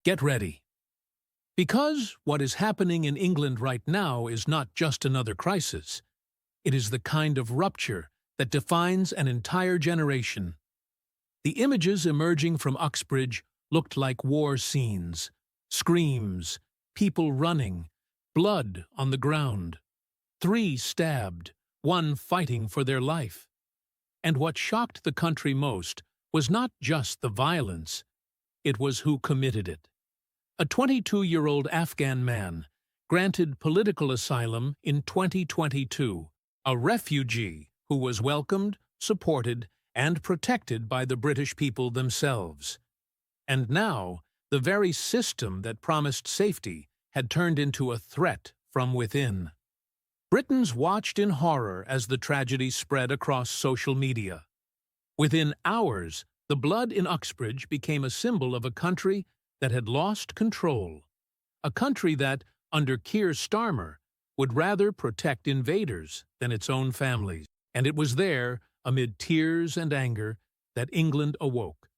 Get ready. Because what is happening in England right now is not just another crisis. It is the kind of rupture that defines an entire generation. The images emerging from Uxbridge looked like war scenes, screams, people running, blood on the ground. 3 stabbed, 1 fighting for their life. And what shocked the country most was not just the violence, it was who committed it. A 22-year-old Afghan man, granted political asylum in 2022, a refugee who was welcomed, supported, and protected by the British people themselves. And now, the very system that promised safety had turned into a threat from within. Britons watched in horror as the tragedy spread across social media. Within hours, the blood in Uxbridge became a symbol of a country that had lost control. A country that, under Keir Starmer, would rather protect invaders than its own families. And it was there, amid tears and anger, that England awoke.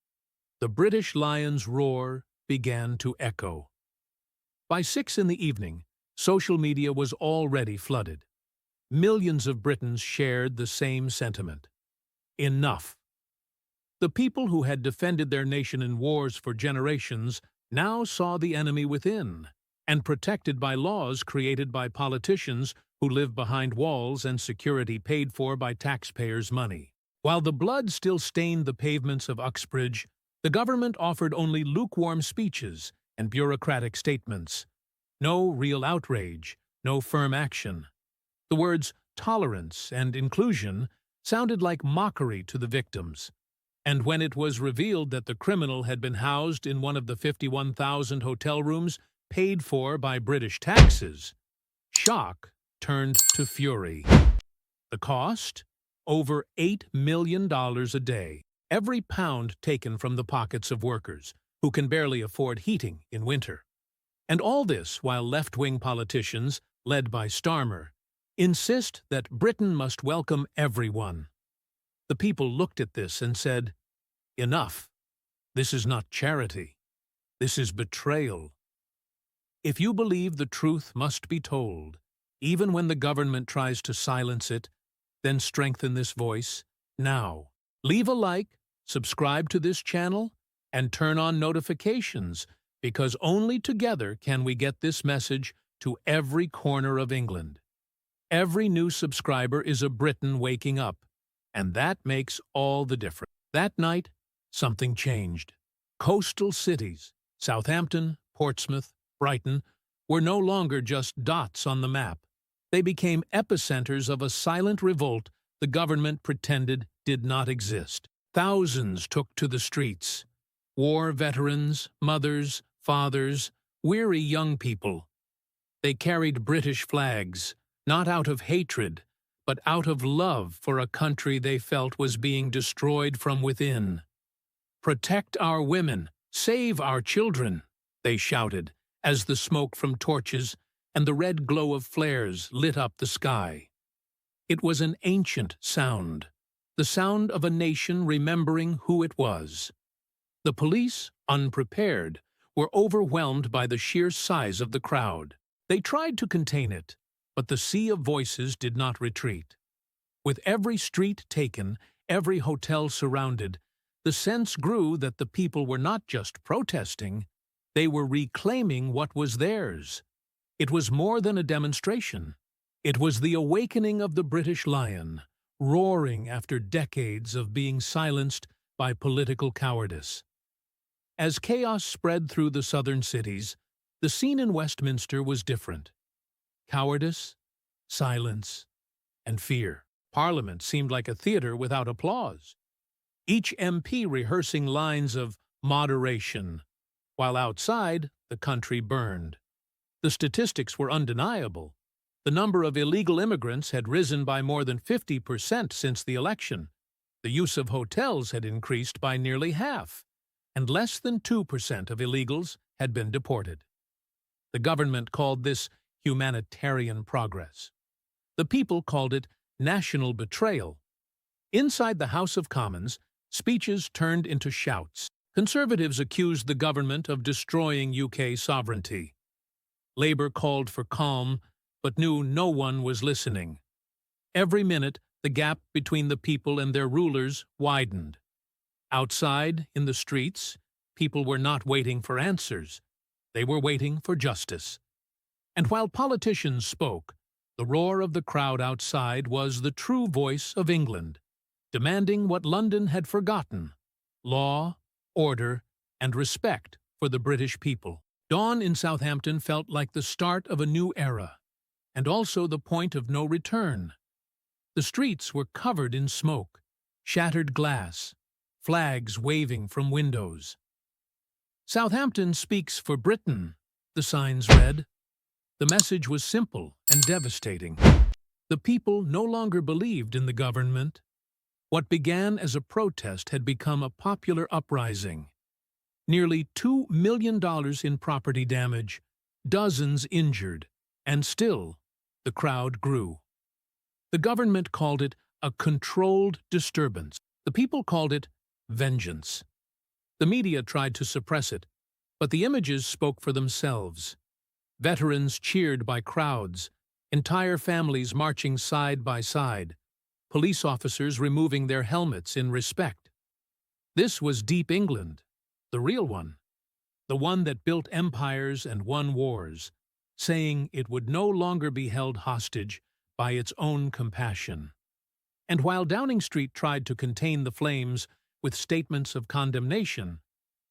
The British Lion's roar began to echo. By 6 in the evening, social media was already flooded. Millions of Britons shared the same sentiment. Enough. The people who had defended their nation in wars for generations now saw the enemy within, and protected by laws created by politicians who live behind walls and security paid for by taxpayers' money. While the blood still stained the pavements of Uxbridge, the government offered only lukewarm speeches and bureaucratic statements. No real outrage, no firm action. The words tolerance and inclusion sounded like mockery to the victims. And when it was revealed that the criminal had been housed in one of the 51,000 hotel rooms paid for by British taxes, shock turned to fury. The cost? Over $8 million a day. Every pound taken from the pockets of workers, who can barely afford heating in winter. And all this while left-wing politicians, led by Starmer, insist that Britain must welcome everyone. The people looked at this and said, "Enough. This is not charity. This is betrayal." If you believe the truth must be told, even when the government tries to silence it, then strengthen this voice now. Leave a like, subscribe to this channel, and turn on notifications, because only together can we get this message to every corner of England. Every new subscriber is a Briton waking up, and that makes all the difference. That night, something changed. Coastal cities, Southampton, Portsmouth, Brighton, were no longer just dots on the map. They became epicenters of a silent revolt the government pretended did not exist. Thousands took to the streets. War veterans, mothers, fathers, weary young people. They carried British flags, not out of hatred, but out of love for a country they felt was being destroyed from within. "Protect our women, save our children," they shouted, as the smoke from torches and the red glow of flares lit up the sky. It was an ancient sound, the sound of a nation remembering who it was. The police, unprepared, were overwhelmed by the sheer size of the crowd. They tried to contain it, but the sea of voices did not retreat. With every street taken, every hotel surrounded, the sense grew that the people were not just protesting, they were reclaiming what was theirs. It was more than a demonstration. It was the awakening of the British Lion, roaring after decades of being silenced by political cowardice. As chaos spread through the southern cities, the scene in Westminster was different. Cowardice, silence, and fear. Parliament seemed like a theater without applause. Each MP rehearsing lines of moderation, while outside the country burned. The statistics were undeniable. The number of illegal immigrants had risen by more than 50% since the election. The use of hotels had increased by nearly half, and less than 2% of illegals had been deported. The government called this humanitarian progress. The people called it national betrayal. Inside the House of Commons, speeches turned into shouts. Conservatives accused the government of destroying UK sovereignty. Labour called for calm, but knew no one was listening. Every minute, the gap between the people and their rulers widened. Outside, in the streets, people were not waiting for answers. They were waiting for justice. And while politicians spoke, the roar of the crowd outside was the true voice of England, demanding what London had forgotten: law, order, and respect for the British people. Dawn in Southampton felt like the start of a new era, and also the point of no return. The streets were covered in smoke, shattered glass, flags waving from windows. "Southampton speaks for Britain," the signs read. The message was simple and devastating. The people no longer believed in the government. What began as a protest had become a popular uprising. Nearly $2 million in property damage, dozens injured, and still the crowd grew. The government called it a controlled disturbance. The people called it vengeance. The media tried to suppress it, but the images spoke for themselves. Veterans cheered by crowds, entire families marching side by side, police officers removing their helmets in respect. This was deep England, the real one, the one that built empires and won wars, saying it would no longer be held hostage by its own compassion. And while Downing Street tried to contain the flames with statements of condemnation,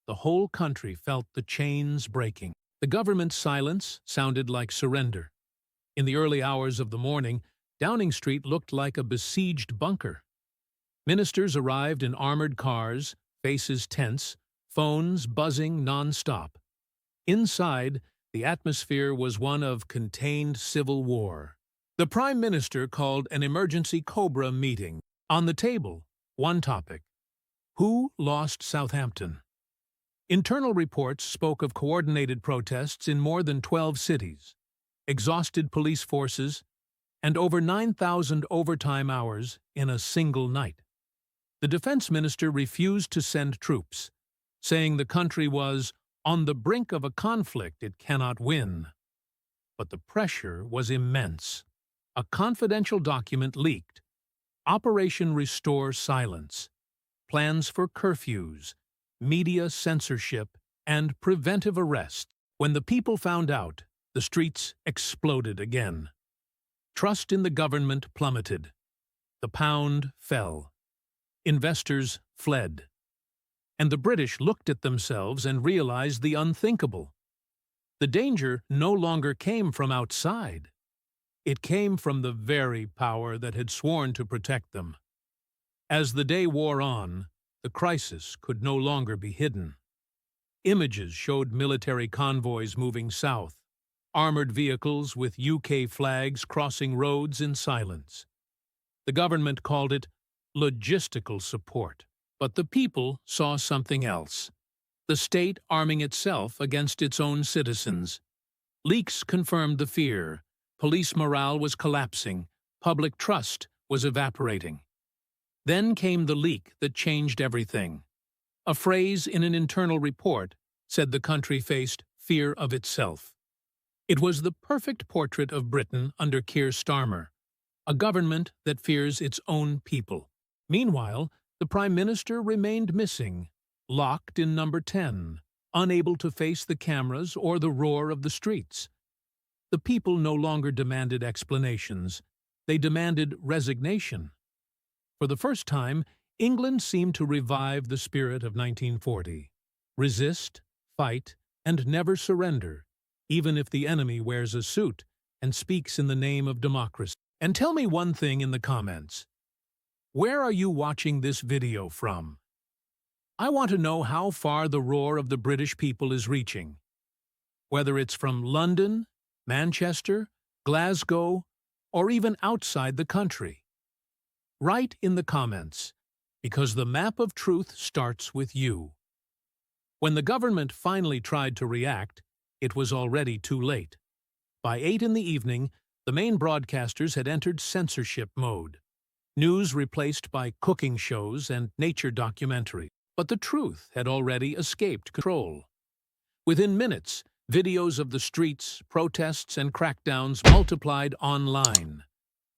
the whole country felt the chains breaking. The government's silence sounded like surrender. In the early hours of the morning, Downing Street looked like a besieged bunker. Ministers arrived in armored cars, faces tense, phones buzzing non-stop. Inside, the atmosphere was one of contained civil war. The Prime Minister called an emergency Cobra meeting. On the table, one topic: who lost Southampton? Internal reports spoke of coordinated protests in more than 12 cities, exhausted police forces, and over 9,000 overtime hours in a single night. The defense minister refused to send troops, saying the country was on the brink of a conflict it cannot win. But the pressure was immense. A confidential document leaked. Operation Restore Silence. Plans for curfews, media censorship, and preventive arrest. When the people found out, the streets exploded again. Trust in the government plummeted. The pound fell. Investors fled. And the British looked at themselves and realized the unthinkable. The danger no longer came from outside. It came from the very power that had sworn to protect them. As the day wore on, the crisis could no longer be hidden. Images showed military convoys moving south, armored vehicles with UK flags crossing roads in silence. The government called it logistical support, but the people saw something else: the state arming itself against its own citizens. Leaks confirmed the fear. Police morale was collapsing. Public trust was evaporating. Then came the leak that changed everything. A phrase in an internal report said the country faced fear of itself. It was the perfect portrait of Britain under Keir Starmer, a government that fears its own people. Meanwhile, the Prime Minister remained missing, locked in number 10, unable to face the cameras or the roar of the streets. The people no longer demanded explanations. They demanded resignation. For the first time, England seemed to revive the spirit of 1940. Resist, fight, and never surrender, even if the enemy wears a suit and speaks in the name of democracy. And tell me one thing in the comments. Where are you watching this video from? I want to know how far the roar of the British people is reaching. Whether it's from London, Manchester, Glasgow, or even outside the country. Write in the comments, because the map of truth starts with you. When the government finally tried to react, it was already too late. By 8 in the evening, the main broadcasters had entered censorship mode. News replaced by cooking shows and nature documentaries. But the truth had already escaped control. Within minutes, videos of the streets, protests, and crackdowns multiplied online.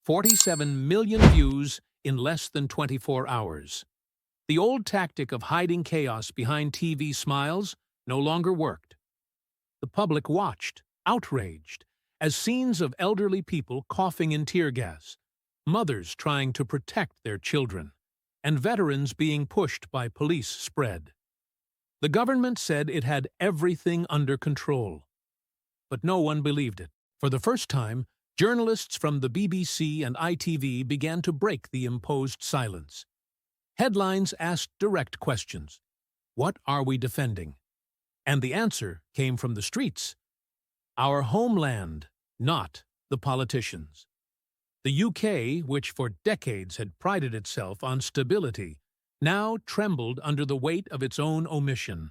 47 million views in less than 24 hours. The old tactic of hiding chaos behind TV smiles no longer worked. The public watched, outraged, as scenes of elderly people coughing in tear gas, mothers trying to protect their children, and veterans being pushed by police spread. The government said it had everything under control. But no one believed it. For the first time, journalists from the BBC and ITV began to break the imposed silence. Headlines asked direct questions. What are we defending? And the answer came from the streets. Our homeland, not the politicians. The UK, which for decades had prided itself on stability, now trembled under the weight of its own omission.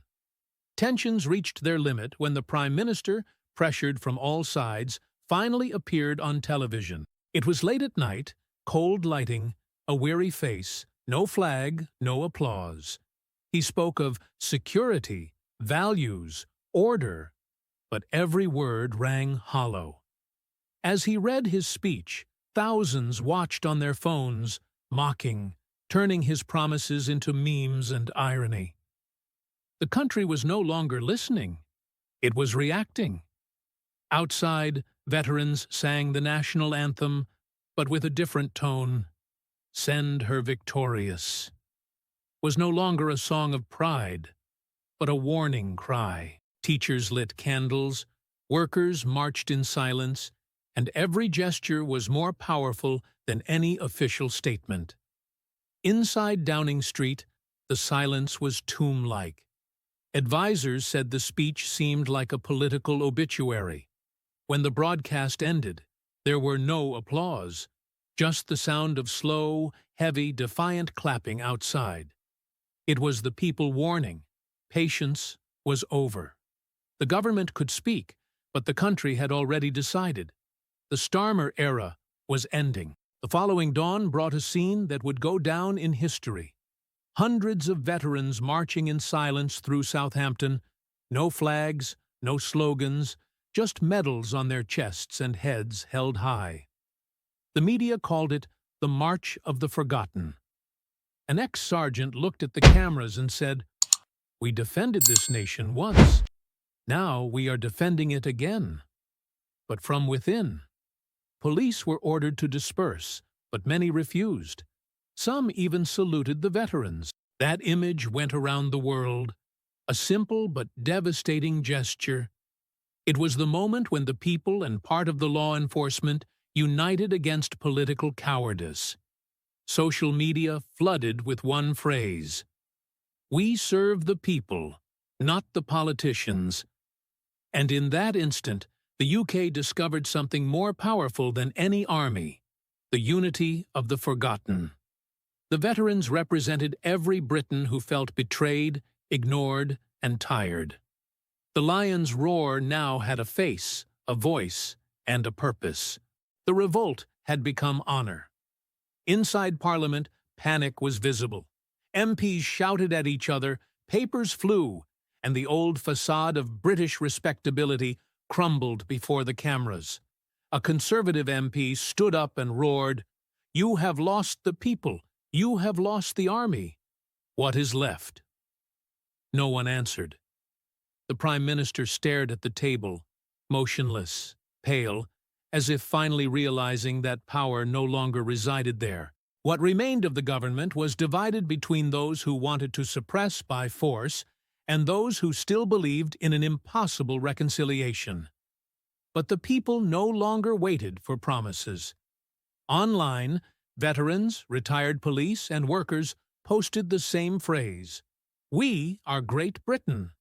Tensions reached their limit when the Prime Minister, pressured from all sides, finally appeared on television. It was late at night, cold lighting, a weary face, no flag, no applause. He spoke of security, values, order, but every word rang hollow. As he read his speech, thousands watched on their phones, mocking, turning his promises into memes and irony. The country was no longer listening. It was reacting. Outside, veterans sang the national anthem, but with a different tone. Send her victorious was no longer a song of pride, but a warning cry. Teachers lit candles, workers marched in silence, and every gesture was more powerful than any official statement. Inside Downing Street, the silence was tomb-like. Advisors said the speech seemed like a political obituary. When the broadcast ended, there were no applause, just the sound of slow, heavy, defiant clapping outside. It was the people warning. Patience was over. The government could speak, but the country had already decided. The Starmer era was ending. The following dawn brought a scene that would go down in history. Hundreds of veterans marching in silence through Southampton, no flags, no slogans, just medals on their chests and heads held high. The media called it the March of the Forgotten. An ex-sergeant looked at the cameras and said, "We defended this nation once. Now we are defending it again." But from within, police were ordered to disperse, but many refused. Some even saluted the veterans. That image went around the world, a simple but devastating gesture. It was the moment when the people and part of the law enforcement united against political cowardice. Social media flooded with one phrase: "We serve the people, not the politicians." And in that instant, the UK discovered something more powerful than any army: the unity of the forgotten. The veterans represented every Briton who felt betrayed, ignored, and tired. The lion's roar now had a face, a voice, and a purpose. The revolt had become honor. Inside Parliament, panic was visible. MPs shouted at each other, papers flew, and the old facade of British respectability crumbled before the cameras. A Conservative MP stood up and roared, "You have lost the people. You have lost the army. What is left?" No one answered. The Prime Minister stared at the table, motionless, pale, as if finally realizing that power no longer resided there. What remained of the government was divided between those who wanted to suppress by force and those who still believed in an impossible reconciliation. But the people no longer waited for promises. Online, veterans, retired police, and workers posted the same phrase: "We are Great Britain."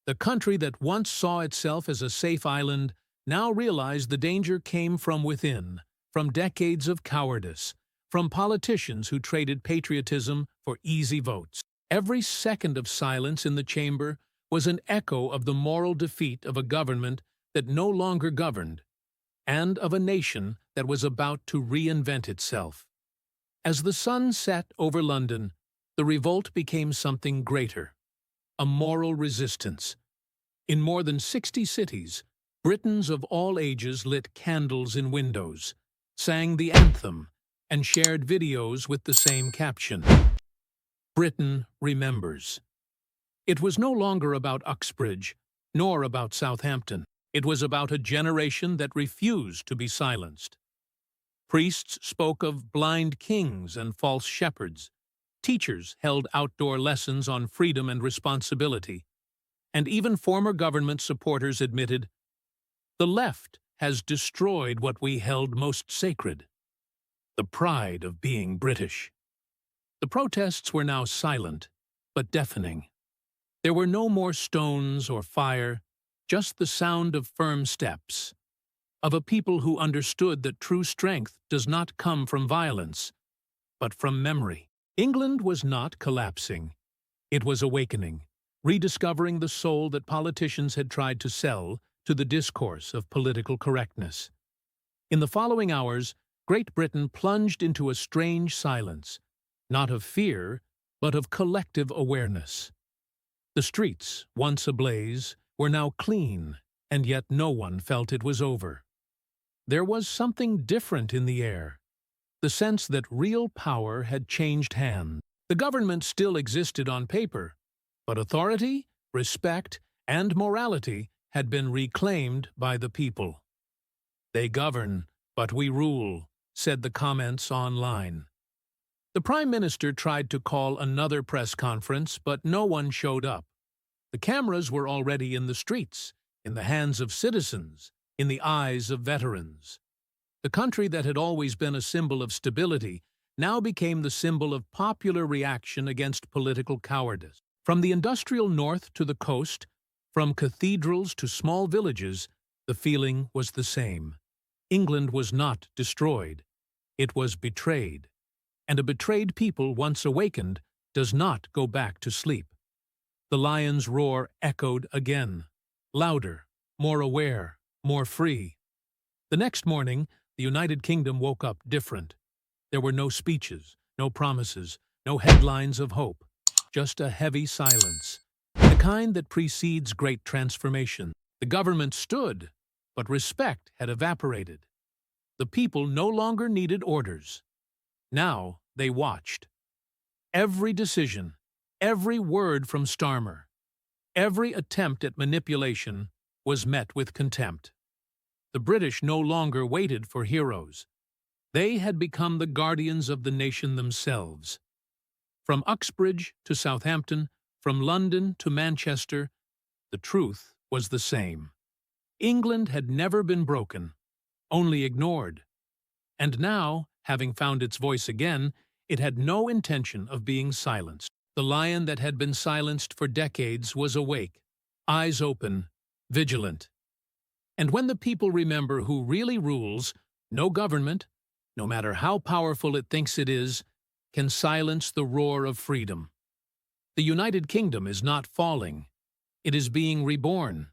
The country that once saw itself as a safe island now realized the danger came from within, from decades of cowardice, from politicians who traded patriotism for easy votes. Every second of silence in the chamber was an echo of the moral defeat of a government that no longer governed, and of a nation that was about to reinvent itself. As the sun set over London, the revolt became something greater, a moral resistance. In more than 60 cities, Britons of all ages lit candles in windows, sang the anthem, and shared videos with the same caption: Britain remembers. It was no longer about Uxbridge, nor about Southampton. It was about a generation that refused to be silenced. Priests spoke of blind kings and false shepherds. Teachers held outdoor lessons on freedom and responsibility. And even former government supporters admitted, the left has destroyed what we held most sacred: the pride of being British. The protests were now silent, but deafening. There were no more stones or fire, just the sound of firm steps, of a people who understood that true strength does not come from violence, but from memory. England was not collapsing. It was awakening, rediscovering the soul that politicians had tried to sell to the discourse of political correctness. In the following hours, Great Britain plunged into a strange silence, not of fear, but of collective awareness. The streets, once ablaze, were now clean, and yet no one felt it was over. There was something different in the air, the sense that real power had changed hands. The government still existed on paper, but authority, respect, and morality had been reclaimed by the people. They govern, but we rule, said the comments online. The Prime Minister tried to call another press conference, but no one showed up. The cameras were already in the streets, in the hands of citizens, in the eyes of veterans. The country that had always been a symbol of stability now became the symbol of popular reaction against political cowardice. From the industrial north to the coast, from cathedrals to small villages, the feeling was the same. England was not destroyed. It was betrayed. And a betrayed people, once awakened, does not go back to sleep. The lion's roar echoed again, louder, more aware, more free. The next morning, the United Kingdom woke up different. There were no speeches, no promises, no headlines of hope, just a heavy silence, the kind that precedes great transformation. The government stood, but respect had evaporated. The people no longer needed orders. Now they watched. Every decision, every word from Starmer, every attempt at manipulation was met with contempt. The British no longer waited for heroes. They had become the guardians of the nation themselves. From Uxbridge to Southampton, from London to Manchester, the truth was the same. England had never been broken, only ignored. And now, having found its voice again, it had no intention of being silenced. The lion that had been silenced for decades was awake, eyes open, vigilant. And when the people remember who really rules, no government, no matter how powerful it thinks it is, can silence the roar of freedom. The United Kingdom is not falling. It is being reborn.